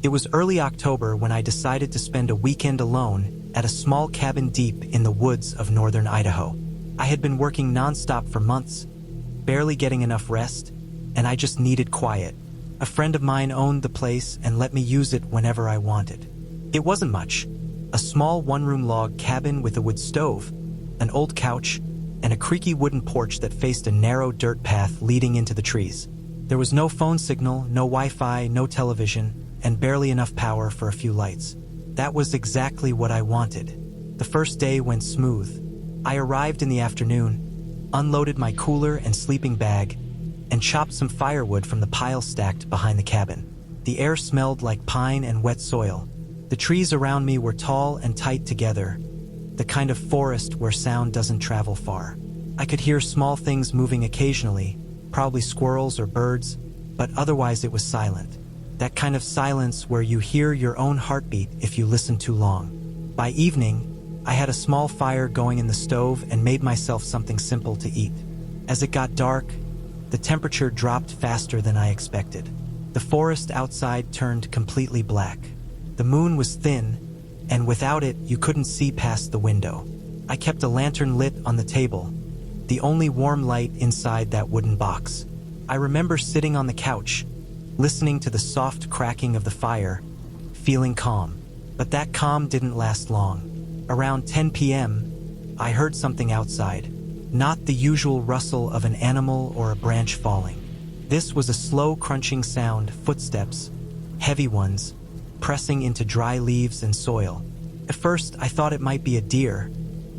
It was early October when I decided to spend a weekend alone at a small cabin deep in the woods of northern Idaho. I had been working nonstop for months, barely getting enough rest, and I just needed quiet. A friend of mine owned the place and let me use it whenever I wanted. It wasn't much. A small one-room log cabin with a wood stove, an old couch, and a creaky wooden porch that faced a narrow dirt path leading into the trees. There was no phone signal, no Wi-Fi, no television, and barely enough power for a few lights. That was exactly what I wanted. The first day went smooth. I arrived in the afternoon, unloaded my cooler and sleeping bag, and chopped some firewood from the pile stacked behind the cabin. The air smelled like pine and wet soil. The trees around me were tall and tight together, the kind of forest where sound doesn't travel far. I could hear small things moving occasionally, probably squirrels or birds, but otherwise it was silent. That kind of silence where you hear your own heartbeat if you listen too long. By evening, I had a small fire going in the stove and made myself something simple to eat. As it got dark, the temperature dropped faster than I expected. The forest outside turned completely black. The moon was thin, and without it, you couldn't see past the window. I kept a lantern lit on the table, the only warm light inside that wooden box. I remember sitting on the couch, listening to the soft cracking of the fire, feeling calm. But that calm didn't last long. Around 10 p.m., I heard something outside. Not the usual rustle of an animal or a branch falling. This was a slow crunching sound, footsteps, heavy ones, pressing into dry leaves and soil. At first, I thought it might be a deer,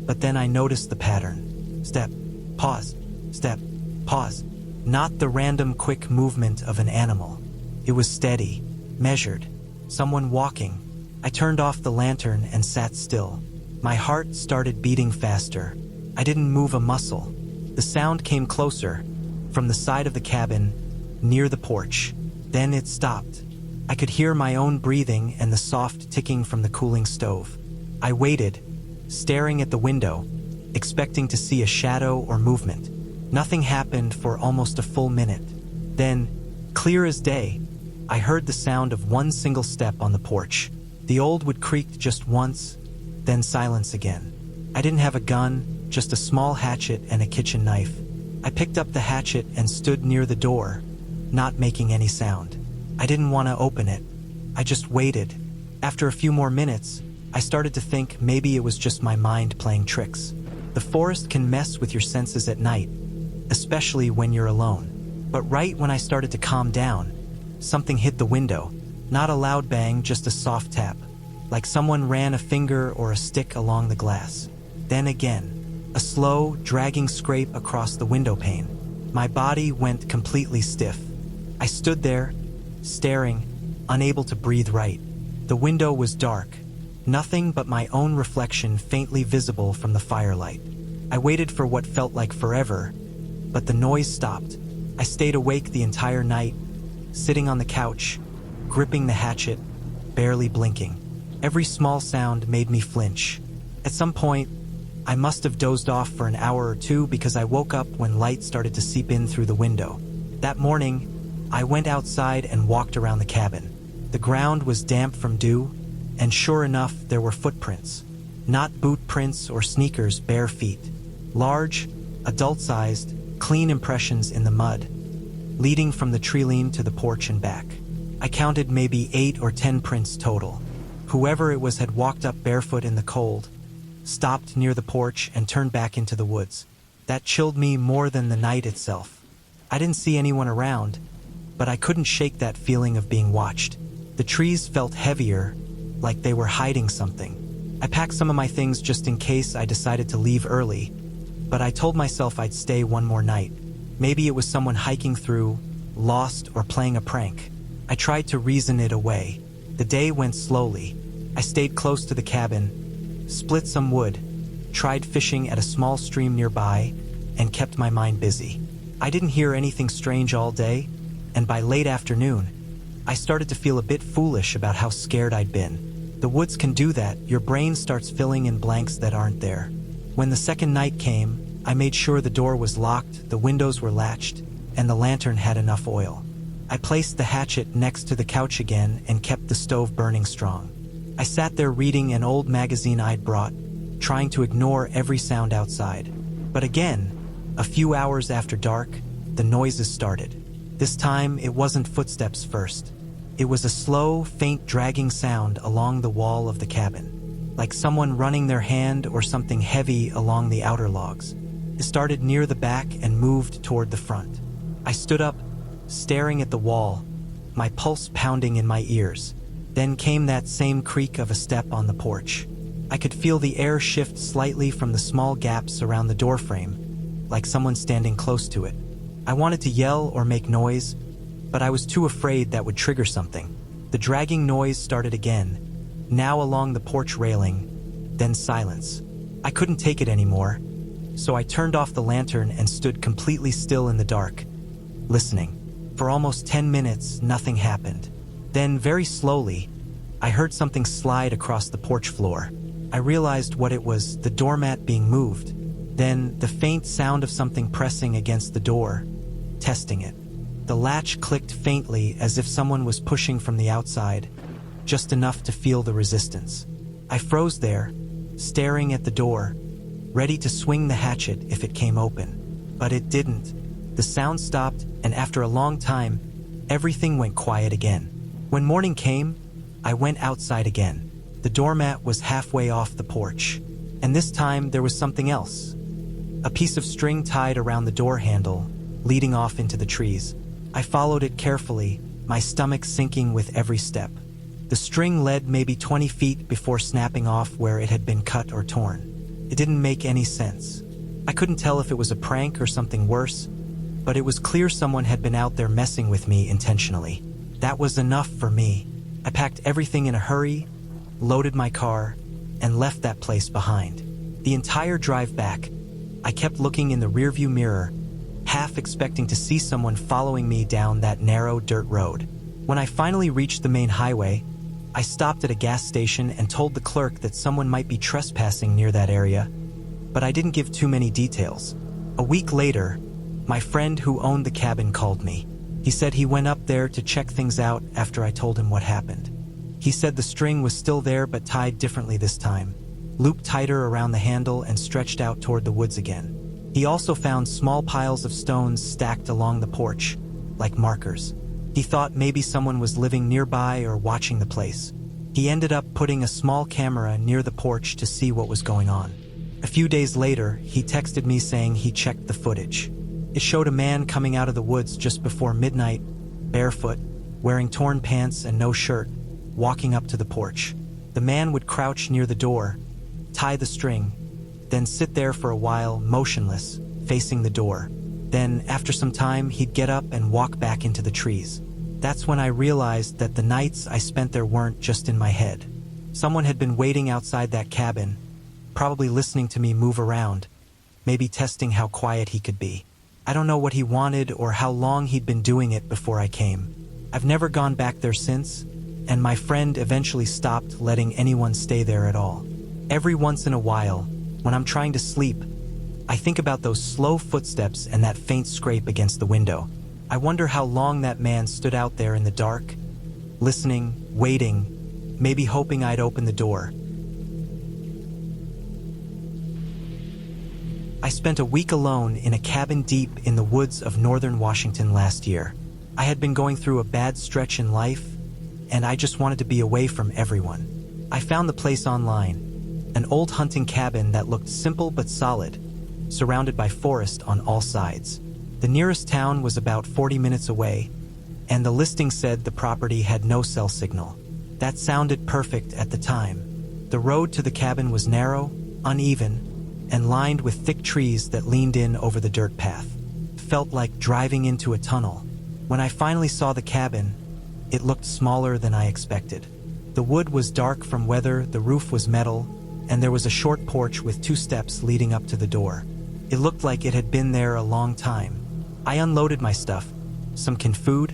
but then I noticed the pattern. Step, pause, step, pause. Not the random quick movement of an animal. It was steady, measured, someone walking. I turned off the lantern and sat still. My heart started beating faster. I didn't move a muscle. The sound came closer, from the side of the cabin, near the porch. Then it stopped. I could hear my own breathing and the soft ticking from the cooling stove. I waited, staring at the window, expecting to see a shadow or movement. Nothing happened for almost a full minute. Then, clear as day, I heard the sound of one single step on the porch. The old wood creaked just once, then silence again. I didn't have a gun, just a small hatchet and a kitchen knife. I picked up the hatchet and stood near the door, not making any sound. I didn't want to open it. I just waited. After a few more minutes, I started to think maybe it was just my mind playing tricks. The forest can mess with your senses at night, especially when you're alone. But right when I started to calm down, something hit the window. Not a loud bang, just a soft tap, like someone ran a finger or a stick along the glass. Then again, a slow, dragging scrape across the window pane. My body went completely stiff. I stood there, staring, unable to breathe right. The window was dark, nothing but my own reflection faintly visible from the firelight. I waited for what felt like forever, but the noise stopped. I stayed awake the entire night, sitting on the couch, gripping the hatchet, barely blinking. Every small sound made me flinch. At some point, I must have dozed off for an hour or two because I woke up when light started to seep in through the window. That morning, I went outside and walked around the cabin. The ground was damp from dew, and sure enough, there were footprints. Not boot prints or sneakers, bare feet. Large, adult-sized, clean impressions in the mud, leading from the treeline to the porch and back. I counted maybe 8 or 10 prints total. Whoever it was had walked up barefoot in the cold, stopped near the porch, and turned back into the woods. That chilled me more than the night itself. I didn't see anyone around, but I couldn't shake that feeling of being watched. The trees felt heavier, like they were hiding something. I packed some of my things just in case I decided to leave early, but I told myself I'd stay one more night. Maybe it was someone hiking through, lost, or playing a prank. I tried to reason it away. The day went slowly. I stayed close to the cabin, split some wood, tried fishing at a small stream nearby, and kept my mind busy. I didn't hear anything strange all day, and by late afternoon, I started to feel a bit foolish about how scared I'd been. The woods can do that. Your brain starts filling in blanks that aren't there. When the second night came, I made sure the door was locked, the windows were latched, and the lantern had enough oil. I placed the hatchet next to the couch again and kept the stove burning strong. I sat there reading an old magazine I'd brought, trying to ignore every sound outside. But again, a few hours after dark, the noises started. This time, it wasn't footsteps first. It was a slow, faint dragging sound along the wall of the cabin, like someone running their hand or something heavy along the outer logs. It started near the back and moved toward the front. I stood up, staring at the wall, my pulse pounding in my ears. Then came that same creak of a step on the porch. I could feel the air shift slightly from the small gaps around the doorframe, like someone standing close to it. I wanted to yell or make noise, but I was too afraid that would trigger something. The dragging noise started again, now along the porch railing, then silence. I couldn't take it anymore, so I turned off the lantern and stood completely still in the dark, listening. For almost 10 minutes, nothing happened. Then, very slowly, I heard something slide across the porch floor. I realized what it was, the doormat being moved. Then, the faint sound of something pressing against the door, testing it. The latch clicked faintly as if someone was pushing from the outside, just enough to feel the resistance. I froze there, staring at the door, ready to swing the hatchet if it came open. But it didn't. The sound stopped, and after a long time, everything went quiet again. When morning came, I went outside again. The doormat was halfway off the porch, and this time there was something else. A piece of string tied around the door handle, leading off into the trees. I followed it carefully, my stomach sinking with every step. The string led maybe 20 feet before snapping off where it had been cut or torn. It didn't make any sense. I couldn't tell if it was a prank or something worse, but it was clear someone had been out there messing with me intentionally. That was enough for me. I packed everything in a hurry, loaded my car, and left that place behind. The entire drive back, I kept looking in the rearview mirror, half expecting to see someone following me down that narrow dirt road. When I finally reached the main highway, I stopped at a gas station and told the clerk that someone might be trespassing near that area, but I didn't give too many details. A week later, my friend who owned the cabin called me. He said he went up there to check things out after I told him what happened. He said the string was still there but tied differently this time, looped tighter around the handle and stretched out toward the woods again. He also found small piles of stones stacked along the porch, like markers. He thought maybe someone was living nearby or watching the place. He ended up putting a small camera near the porch to see what was going on. A few days later, he texted me saying he checked the footage. It showed a man coming out of the woods just before midnight, barefoot, wearing torn pants and no shirt, walking up to the porch. The man would crouch near the door, tie the string, then sit there for a while, motionless, facing the door. Then, after some time, he'd get up and walk back into the trees. That's when I realized that the nights I spent there weren't just in my head. Someone had been waiting outside that cabin, probably listening to me move around, maybe testing how quiet he could be. I don't know what he wanted or how long he'd been doing it before I came. I've never gone back there since, and my friend eventually stopped letting anyone stay there at all. Every once in a while, when I'm trying to sleep, I think about those slow footsteps and that faint scrape against the window. I wonder how long that man stood out there in the dark, listening, waiting, maybe hoping I'd open the door. I spent a week alone in a cabin deep in the woods of northern Washington last year. I had been going through a bad stretch in life, and I just wanted to be away from everyone. I found the place online, an old hunting cabin that looked simple but solid, surrounded by forest on all sides. The nearest town was about 40 minutes away, and the listing said the property had no cell signal. That sounded perfect at the time. The road to the cabin was narrow, uneven, and lined with thick trees that leaned in over the dirt path. It felt like driving into a tunnel. When I finally saw the cabin, it looked smaller than I expected. The wood was dark from weather, the roof was metal, and there was a short porch with 2 steps leading up to the door. It looked like it had been there a long time. I unloaded my stuff, some canned food,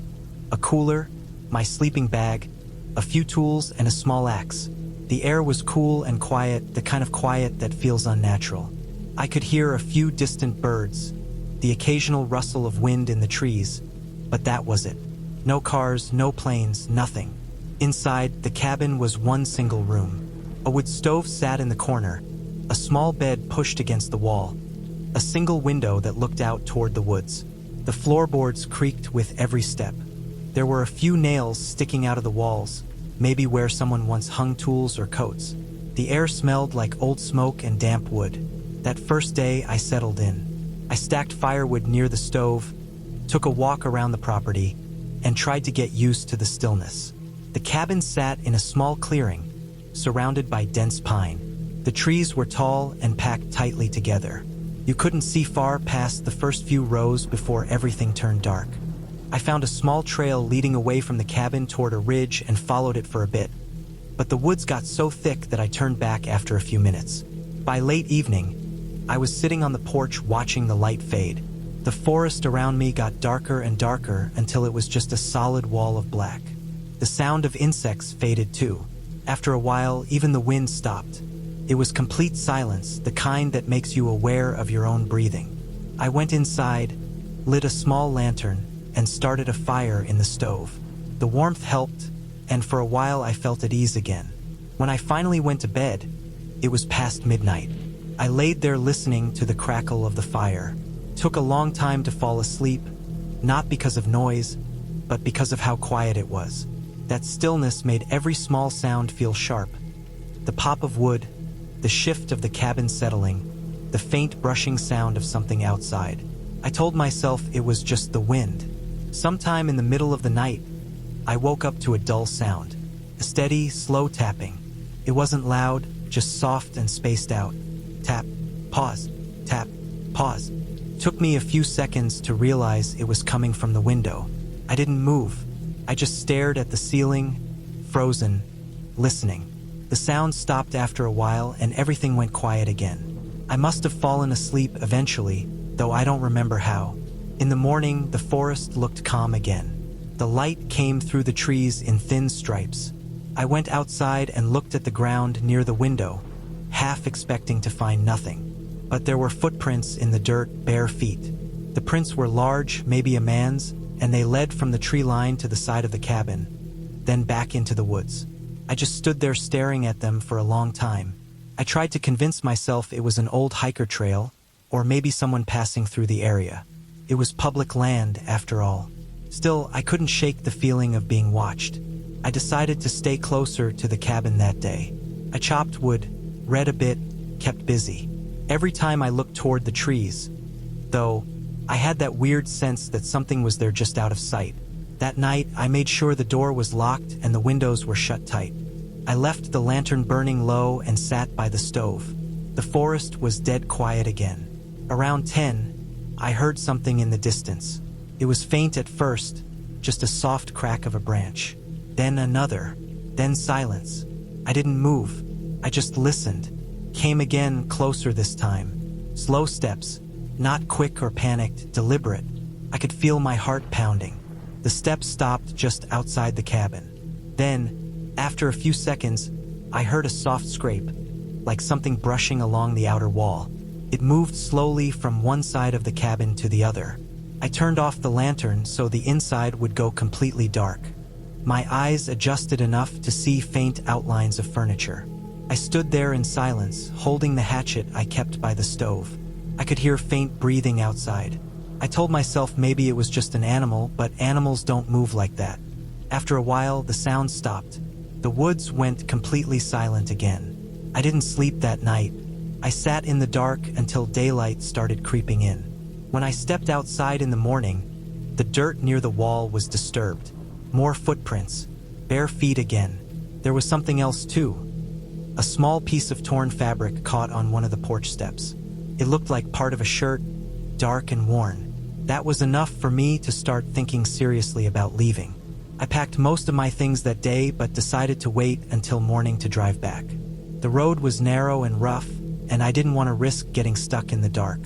a cooler, my sleeping bag, a few tools, and a small axe. The air was cool and quiet, the kind of quiet that feels unnatural. I could hear a few distant birds, the occasional rustle of wind in the trees, but that was it. No cars, no planes, nothing. Inside, the cabin was one single room. A wood stove sat in the corner, a small bed pushed against the wall, a single window that looked out toward the woods. The floorboards creaked with every step. There were a few nails sticking out of the walls, maybe where someone once hung tools or coats. The air smelled like old smoke and damp wood. That first day, I settled in. I stacked firewood near the stove, took a walk around the property, and tried to get used to the stillness. The cabin sat in a small clearing, surrounded by dense pine. The trees were tall and packed tightly together. You couldn't see far past the first few rows before everything turned dark. I found a small trail leading away from the cabin toward a ridge and followed it for a bit. But the woods got so thick that I turned back after a few minutes. By late evening, I was sitting on the porch watching the light fade. The forest around me got darker and darker until it was just a solid wall of black. The sound of insects faded too. After a while, even the wind stopped. It was complete silence, the kind that makes you aware of your own breathing. I went inside, lit a small lantern, and started a fire in the stove. The warmth helped, and for a while I felt at ease again. When I finally went to bed, it was past midnight. I laid there listening to the crackle of the fire. Took a long time to fall asleep, not because of noise, but because of how quiet it was. That stillness made every small sound feel sharp. The pop of wood, the shift of the cabin settling, the faint brushing sound of something outside. I told myself it was just the wind. Sometime in the middle of the night, I woke up to a dull sound. A steady, slow tapping. It wasn't loud, just soft and spaced out. Tap, pause, tap, pause. Took me a few seconds to realize it was coming from the window. I didn't move. I just stared at the ceiling, frozen, listening. The sound stopped after a while and everything went quiet again. I must have fallen asleep eventually, though I don't remember how. In the morning, the forest looked calm again. The light came through the trees in thin stripes. I went outside and looked at the ground near the window, half expecting to find nothing. But there were footprints in the dirt, bare feet. The prints were large, maybe a man's, and they led from the tree line to the side of the cabin, then back into the woods. I just stood there staring at them for a long time. I tried to convince myself it was an old hiker trail, or maybe someone passing through the area. It was public land, after all. Still, I couldn't shake the feeling of being watched. I decided to stay closer to the cabin that day. I chopped wood, read a bit, kept busy. Every time I looked toward the trees, though, I had that weird sense that something was there just out of sight. That night, I made sure the door was locked and the windows were shut tight. I left the lantern burning low and sat by the stove. The forest was dead quiet again. Around 10, I heard something in the distance. It was faint at first, just a soft crack of a branch. Then another, then silence. I didn't move. I just listened. Came again, closer this time. Slow steps, not quick or panicked, deliberate. I could feel my heart pounding. The steps stopped just outside the cabin. Then, after a few seconds, I heard a soft scrape, like something brushing along the outer wall. It moved slowly from one side of the cabin to the other. I turned off the lantern so the inside would go completely dark. My eyes adjusted enough to see faint outlines of furniture. I stood there in silence, holding the hatchet I kept by the stove. I could hear faint breathing outside. I told myself maybe it was just an animal, but animals don't move like that. After a while, the sound stopped. The woods went completely silent again. I didn't sleep that night. I sat in the dark until daylight started creeping in. When I stepped outside in the morning, the dirt near the wall was disturbed. More footprints, bare feet again. There was something else too. A small piece of torn fabric caught on one of the porch steps. It looked like part of a shirt, dark and worn. That was enough for me to start thinking seriously about leaving. I packed most of my things that day, but decided to wait until morning to drive back. The road was narrow and rough, and I didn't want to risk getting stuck in the dark.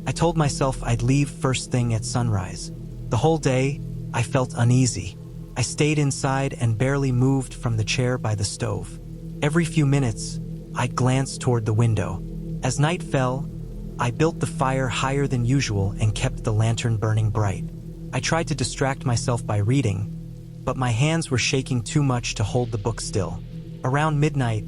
I told myself I'd leave first thing at sunrise. The whole day, I felt uneasy. I stayed inside and barely moved from the chair by the stove. Every few minutes, I'd glance toward the window. As night fell, I built the fire higher than usual and kept the lantern burning bright. I tried to distract myself by reading, but my hands were shaking too much to hold the book still. Around midnight,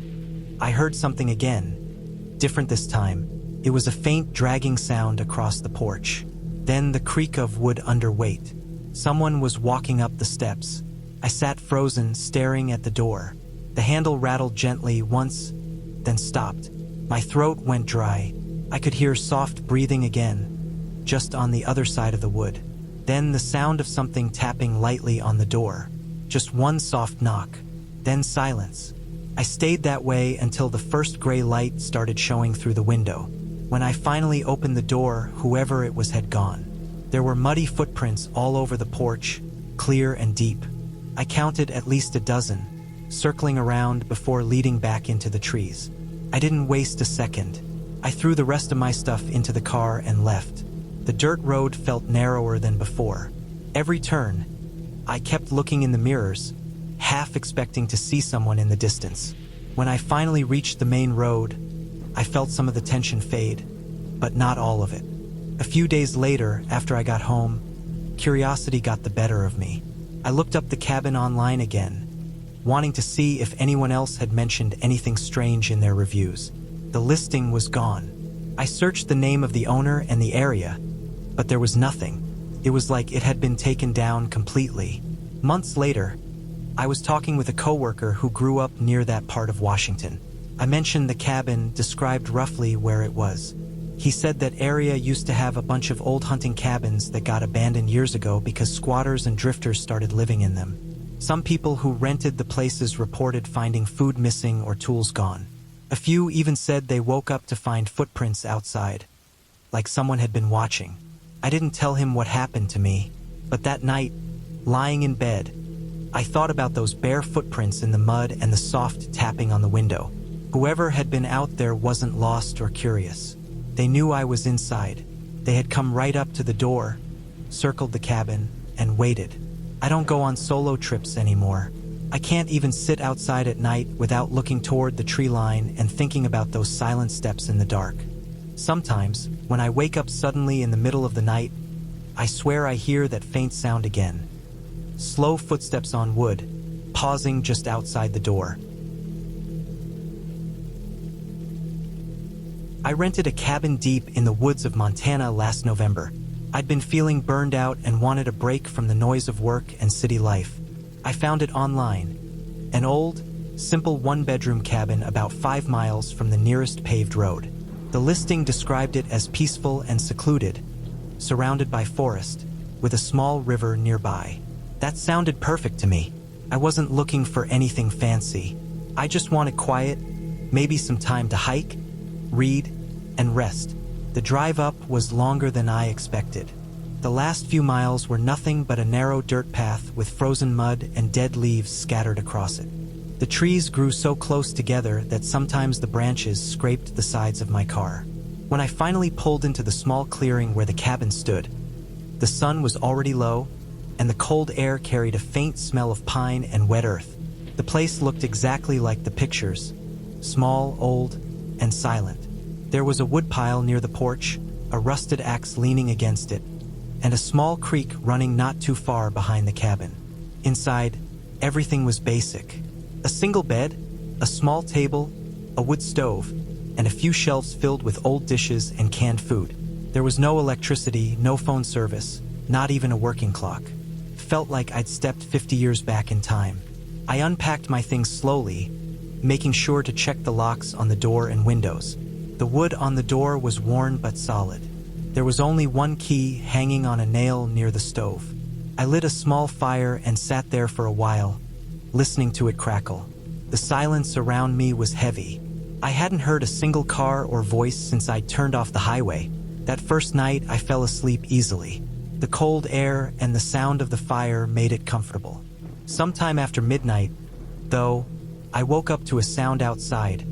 I heard something again, different this time. It was a faint dragging sound across the porch. Then the creak of wood under weight. Someone was walking up the steps. I sat frozen, staring at the door. The handle rattled gently once, then stopped. My throat went dry. I could hear soft breathing again, just on the other side of the wood. Then the sound of something tapping lightly on the door. Just one soft knock, then silence. I stayed that way until the first gray light started showing through the window. When I finally opened the door, whoever it was had gone. There were muddy footprints all over the porch, clear and deep. I counted at least a dozen, circling around before leading back into the trees. I didn't waste a second. I threw the rest of my stuff into the car and left. The dirt road felt narrower than before. Every turn, I kept looking in the mirrors, half expecting to see someone in the distance. When I finally reached the main road, I felt some of the tension fade, but not all of it. A few days later, after I got home, curiosity got the better of me. I looked up the cabin online again, wanting to see if anyone else had mentioned anything strange in their reviews. The listing was gone. I searched the name of the owner and the area, but there was nothing. It was like it had been taken down completely. Months later, I was talking with a coworker who grew up near that part of Washington. I mentioned the cabin, described roughly where it was. He said that area used to have a bunch of old hunting cabins that got abandoned years ago because squatters and drifters started living in them. Some people who rented the places reported finding food missing or tools gone. A few even said they woke up to find footprints outside, like someone had been watching. I didn't tell him what happened to me, but that night, lying in bed, I thought about those bare footprints in the mud and the soft tapping on the window. Whoever had been out there wasn't lost or curious. They knew I was inside. They had come right up to the door, circled the cabin, and waited. I don't go on solo trips anymore. I can't even sit outside at night without looking toward the tree line and thinking about those silent steps in the dark. Sometimes, when I wake up suddenly in the middle of the night, I swear I hear that faint sound again. Slow footsteps on wood, pausing just outside the door. I rented a cabin deep in the woods of Montana last November. I'd been feeling burned out and wanted a break from the noise of work and city life. I found it online. An old, simple one-bedroom cabin about 5 miles from the nearest paved road. The listing described it as peaceful and secluded, surrounded by forest, with a small river nearby. That sounded perfect to me. I wasn't looking for anything fancy. I just wanted quiet, maybe some time to hike, read, and rest. The drive up was longer than I expected. The last few miles were nothing but a narrow dirt path with frozen mud and dead leaves scattered across it. The trees grew so close together that sometimes the branches scraped the sides of my car. When I finally pulled into the small clearing where the cabin stood, the sun was already low, and the cold air carried a faint smell of pine and wet earth. The place looked exactly like the pictures, small, old, and silent. There was a woodpile near the porch, a rusted axe leaning against it, and a small creek running not too far behind the cabin. Inside, everything was basic. A single bed, a small table, a wood stove, and a few shelves filled with old dishes and canned food. There was no electricity, no phone service, not even a working clock. Felt like I'd stepped 50 years back in time. I unpacked my things slowly, making sure to check the locks on the door and windows. The wood on the door was worn but solid. There was only one key hanging on a nail near the stove. I lit a small fire and sat there for a while, listening to it crackle. The silence around me was heavy. I hadn't heard a single car or voice since I'd turned off the highway. That first night, I fell asleep easily. The cold air and the sound of the fire made it comfortable. Sometime after midnight, though, I woke up to a sound outside,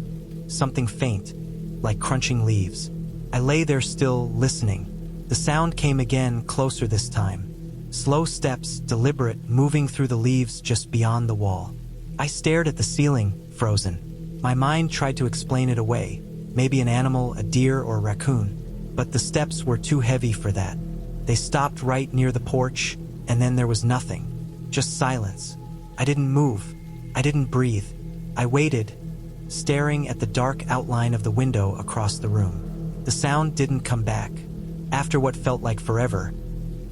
something faint, like crunching leaves. I lay there still, listening. The sound came again, closer this time. Slow steps, deliberate, moving through the leaves just beyond the wall. I stared at the ceiling, frozen. My mind tried to explain it away, maybe an animal, a deer or a raccoon, but the steps were too heavy for that. They stopped right near the porch, and then there was nothing. Just silence. I didn't move. I didn't breathe. I waited, staring at the dark outline of the window across the room. The sound didn't come back. After what felt like forever,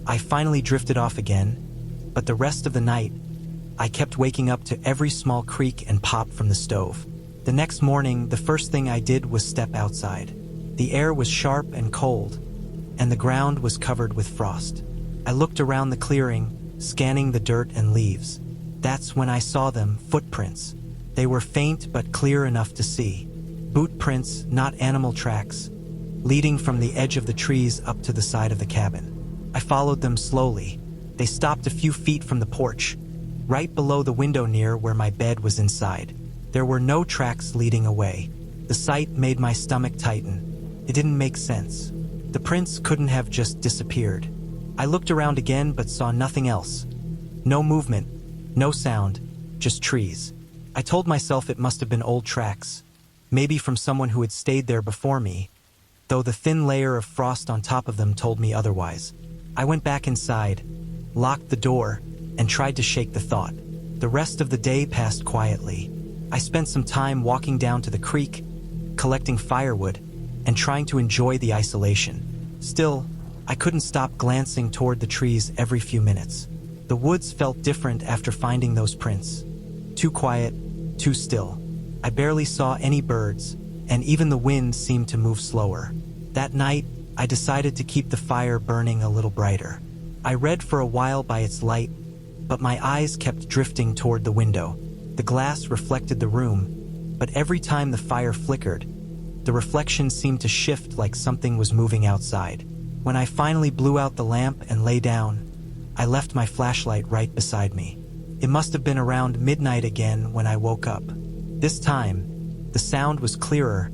I finally drifted off again, but the rest of the night, I kept waking up to every small creak and pop from the stove. The next morning, the first thing I did was step outside. The air was sharp and cold, and the ground was covered with frost. I looked around the clearing, scanning the dirt and leaves. That's when I saw them, footprints. They were faint but clear enough to see. Boot prints, not animal tracks, leading from the edge of the trees up to the side of the cabin. I followed them slowly. They stopped a few feet from the porch, right below the window near where my bed was inside. There were no tracks leading away. The sight made my stomach tighten. It didn't make sense. The prints couldn't have just disappeared. I looked around again but saw nothing else. No movement, no sound, just trees. I told myself it must have been old tracks, maybe from someone who had stayed there before me, though the thin layer of frost on top of them told me otherwise. I went back inside, locked the door, and tried to shake the thought. The rest of the day passed quietly. I spent some time walking down to the creek, collecting firewood, and trying to enjoy the isolation. Still, I couldn't stop glancing toward the trees every few minutes. The woods felt different after finding those prints. Too quiet, too still. I barely saw any birds, and even the wind seemed to move slower. That night, I decided to keep the fire burning a little brighter. I read for a while by its light, but my eyes kept drifting toward the window. The glass reflected the room, but every time the fire flickered, the reflection seemed to shift like something was moving outside. When I finally blew out the lamp and lay down, I left my flashlight right beside me. It must have been around midnight again when I woke up. This time, the sound was clearer,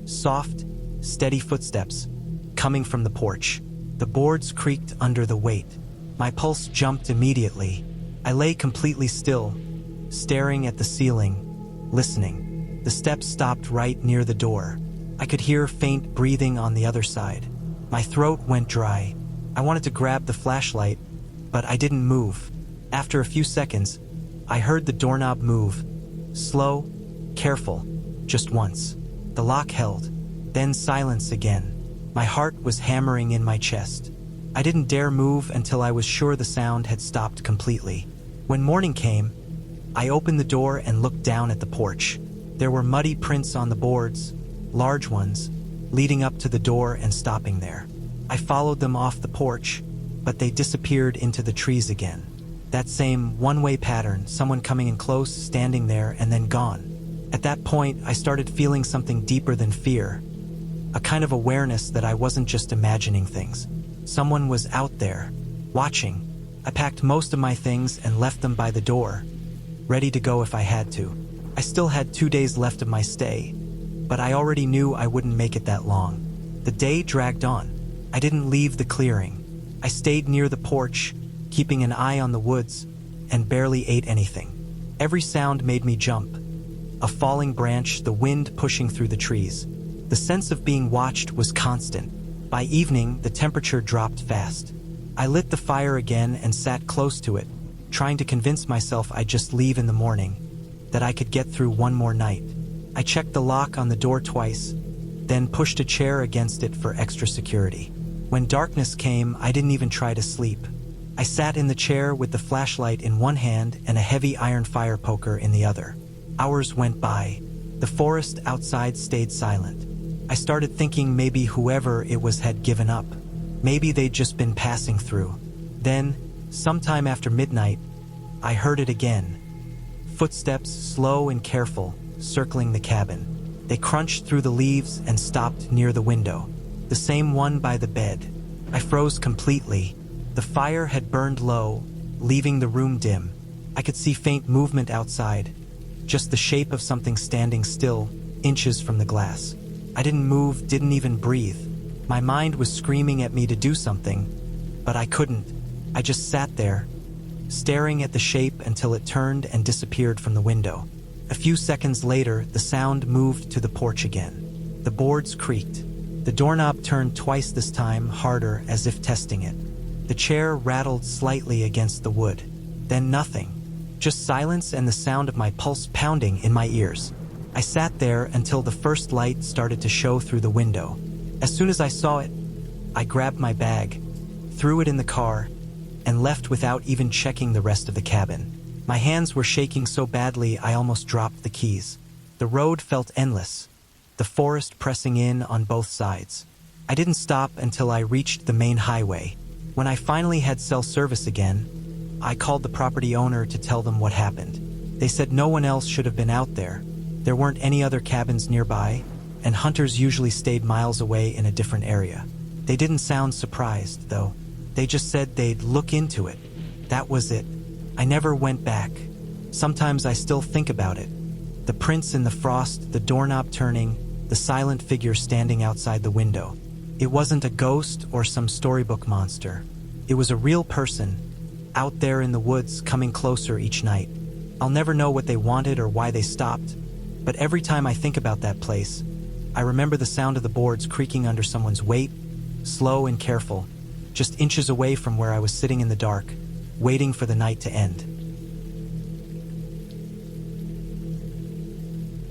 soft, steady footsteps, coming from the porch. The boards creaked under the weight. My pulse jumped immediately. I lay completely still, staring at the ceiling, listening. The steps stopped right near the door. I could hear faint breathing on the other side. My throat went dry. I wanted to grab the flashlight, but I didn't move. After a few seconds, I heard the doorknob move. Slow, careful, just once. The lock held, then silence again. My heart was hammering in my chest. I didn't dare move until I was sure the sound had stopped completely. When morning came, I opened the door and looked down at the porch. There were muddy prints on the boards, large ones, leading up to the door and stopping there. I followed them off the porch, but they disappeared into the trees again. That same one-way pattern, someone coming in close, standing there, and then gone. At that point, I started feeling something deeper than fear, a kind of awareness that I wasn't just imagining things. Someone was out there, watching. I packed most of my things and left them by the door, ready to go if I had to. I still had 2 days left of my stay, but I already knew I wouldn't make it that long. The day dragged on. I didn't leave the clearing. I stayed near the porch, keeping an eye on the woods, and barely ate anything. Every sound made me jump. A falling branch, the wind pushing through the trees. The sense of being watched was constant. By evening, the temperature dropped fast. I lit the fire again and sat close to it, trying to convince myself I'd just leave in the morning, that I could get through one more night. I checked the lock on the door twice, then pushed a chair against it for extra security. When darkness came, I didn't even try to sleep. I sat in the chair with the flashlight in one hand and a heavy iron fire poker in the other. Hours went by. The forest outside stayed silent. I started thinking maybe whoever it was had given up. Maybe they'd just been passing through. Then, sometime after midnight, I heard it again. Footsteps, slow and careful, circling the cabin. They crunched through the leaves and stopped near the window. The same one by the bed. I froze completely. The fire had burned low, leaving the room dim. I could see faint movement outside, just the shape of something standing still, inches from the glass. I didn't move, didn't even breathe. My mind was screaming at me to do something, but I couldn't. I just sat there, staring at the shape until it turned and disappeared from the window. A few seconds later, the sound moved to the porch again. The boards creaked. The doorknob turned twice this time, harder, as if testing it. The chair rattled slightly against the wood. Then nothing. Just silence and the sound of my pulse pounding in my ears. I sat there until the first light started to show through the window. As soon as I saw it, I grabbed my bag, threw it in the car, and left without even checking the rest of the cabin. My hands were shaking so badly I almost dropped the keys. The road felt endless, the forest pressing in on both sides. I didn't stop until I reached the main highway. When I finally had cell service again, I called the property owner to tell them what happened. They said no one else should have been out there. There weren't any other cabins nearby, and hunters usually stayed miles away in a different area. They didn't sound surprised, though. They just said they'd look into it. That was it. I never went back. Sometimes I still think about it. The prints in the frost, the doorknob turning, the silent figure standing outside the window. It wasn't a ghost or some storybook monster. It was a real person, out there in the woods, coming closer each night. I'll never know what they wanted or why they stopped, but every time I think about that place, I remember the sound of the boards creaking under someone's weight, slow and careful, just inches away from where I was sitting in the dark, waiting for the night to end.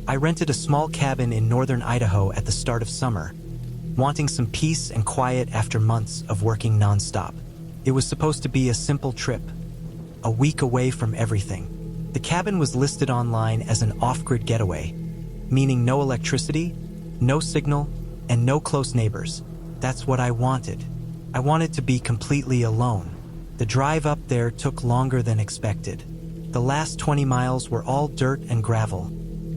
I rented a small cabin in northern Idaho at the start of summer, wanting some peace and quiet after months of working nonstop. It was supposed to be a simple trip, a week away from everything. The cabin was listed online as an off-grid getaway, meaning no electricity, no signal, and no close neighbors. That's what I wanted. I wanted to be completely alone. The drive up there took longer than expected. The last 20 miles were all dirt and gravel,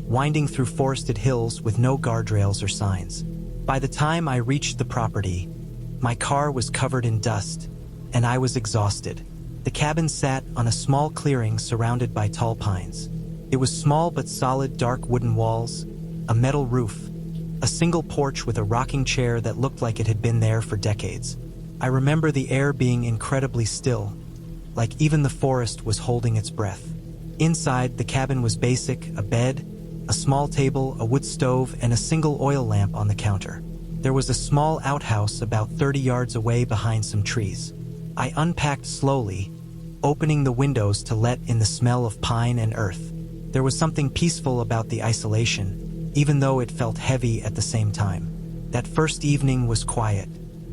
winding through forested hills with no guardrails or signs. By the time I reached the property, my car was covered in dust, and I was exhausted. The cabin sat on a small clearing surrounded by tall pines. It was small but solid, dark wooden walls, a metal roof, a single porch with a rocking chair that looked like it had been there for decades. I remember the air being incredibly still, like even the forest was holding its breath. Inside, the cabin was basic: a bed, a small table, a wood stove, and a single oil lamp on the counter. There was a small outhouse about 30 yards away behind some trees. I unpacked slowly, opening the windows to let in the smell of pine and earth. There was something peaceful about the isolation, even though it felt heavy at the same time. That first evening was quiet.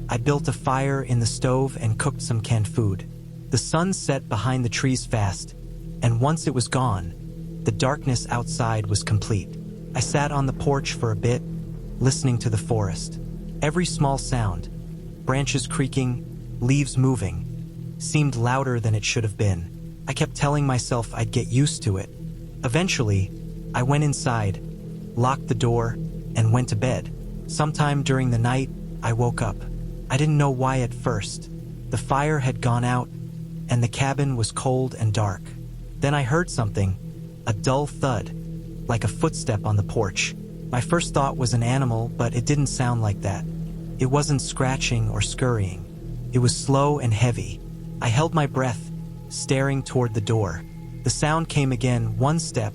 I built a fire in the stove and cooked some canned food. The sun set behind the trees fast, and once it was gone, the darkness outside was complete. I sat on the porch for a bit, listening to the forest. Every small sound, branches creaking, leaves moving, seemed louder than it should have been. I kept telling myself I'd get used to it. Eventually, I went inside, locked the door, and went to bed. Sometime during the night, I woke up. I didn't know why at first. The fire had gone out, and the cabin was cold and dark. Then I heard something, a dull thud, like a footstep on the porch. My first thought was an animal, but it didn't sound like that. It wasn't scratching or scurrying. It was slow and heavy. I held my breath, staring toward the door. The sound came again, one step,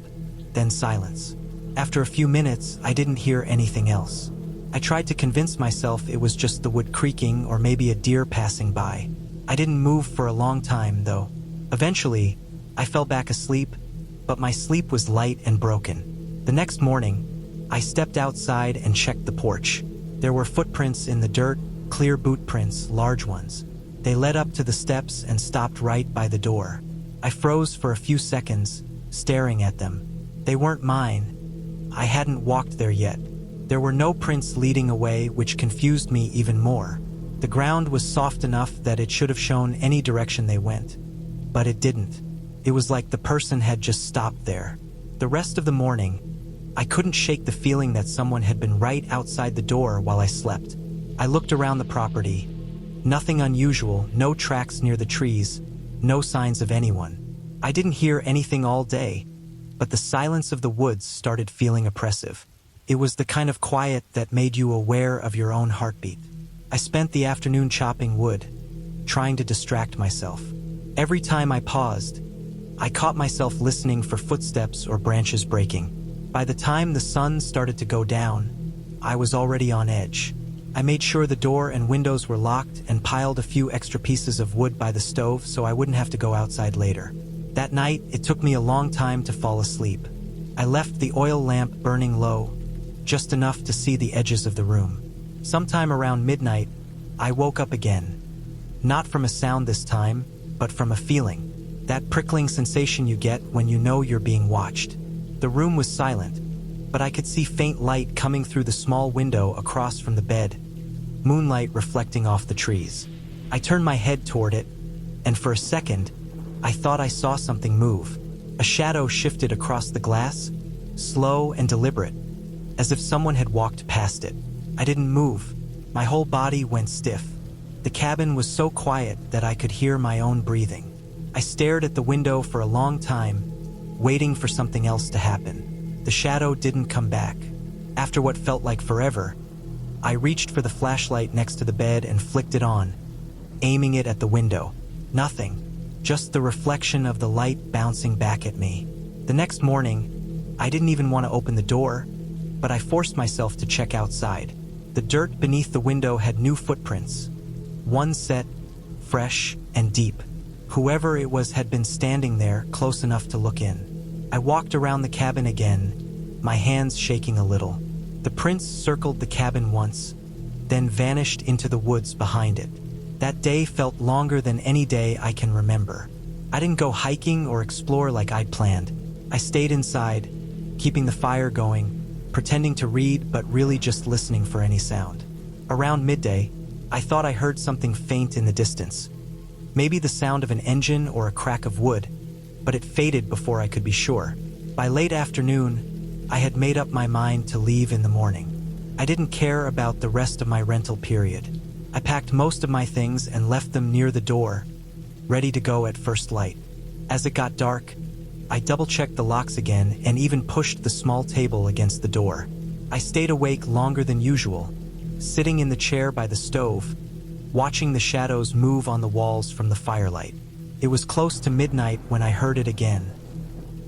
then silence. After a few minutes, I didn't hear anything else. I tried to convince myself it was just the wood creaking or maybe a deer passing by. I didn't move for a long time, though. Eventually, I fell back asleep, but my sleep was light and broken. The next morning, I stepped outside and checked the porch. There were footprints in the dirt, clear boot prints, large ones. They led up to the steps and stopped right by the door. I froze for a few seconds, staring at them. They weren't mine. I hadn't walked there yet. There were no prints leading away, which confused me even more. The ground was soft enough that it should have shown any direction they went. But it didn't. It was like the person had just stopped there. The rest of the morning, I couldn't shake the feeling that someone had been right outside the door while I slept. I looked around the property. Nothing unusual, no tracks near the trees, no signs of anyone. I didn't hear anything all day, but the silence of the woods started feeling oppressive. It was the kind of quiet that made you aware of your own heartbeat. I spent the afternoon chopping wood, trying to distract myself. Every time I paused, I caught myself listening for footsteps or branches breaking. By the time the sun started to go down, I was already on edge. I made sure the door and windows were locked and piled a few extra pieces of wood by the stove so I wouldn't have to go outside later. That night, it took me a long time to fall asleep. I left the oil lamp burning low, just enough to see the edges of the room. Sometime around midnight, I woke up again. Not from a sound this time, but from a feeling. That prickling sensation you get when you know you're being watched. The room was silent, but I could see faint light coming through the small window across from the bed, moonlight reflecting off the trees. I turned my head toward it, and for a second, I thought I saw something move. A shadow shifted across the glass, slow and deliberate, as if someone had walked past it. I didn't move. My whole body went stiff. The cabin was so quiet that I could hear my own breathing. I stared at the window for a long time, waiting for something else to happen. The shadow didn't come back. After what felt like forever, I reached for the flashlight next to the bed and flicked it on, aiming it at the window. Nothing, just the reflection of the light bouncing back at me. The next morning, I didn't even want to open the door, but I forced myself to check outside. The dirt beneath the window had new footprints. One set, fresh and deep. Whoever it was had been standing there, close enough to look in. I walked around the cabin again, my hands shaking a little. The prints circled the cabin once, then vanished into the woods behind it. That day felt longer than any day I can remember. I didn't go hiking or explore like I'd planned. I stayed inside, keeping the fire going, pretending to read but really just listening for any sound. Around midday, I thought I heard something faint in the distance. Maybe the sound of an engine or a crack of wood, but it faded before I could be sure. By late afternoon, I had made up my mind to leave in the morning. I didn't care about the rest of my rental period. I packed most of my things and left them near the door, ready to go at first light. As it got dark, I double-checked the locks again and even pushed the small table against the door. I stayed awake longer than usual, sitting in the chair by the stove, watching the shadows move on the walls from the firelight. It was close to midnight when I heard it again.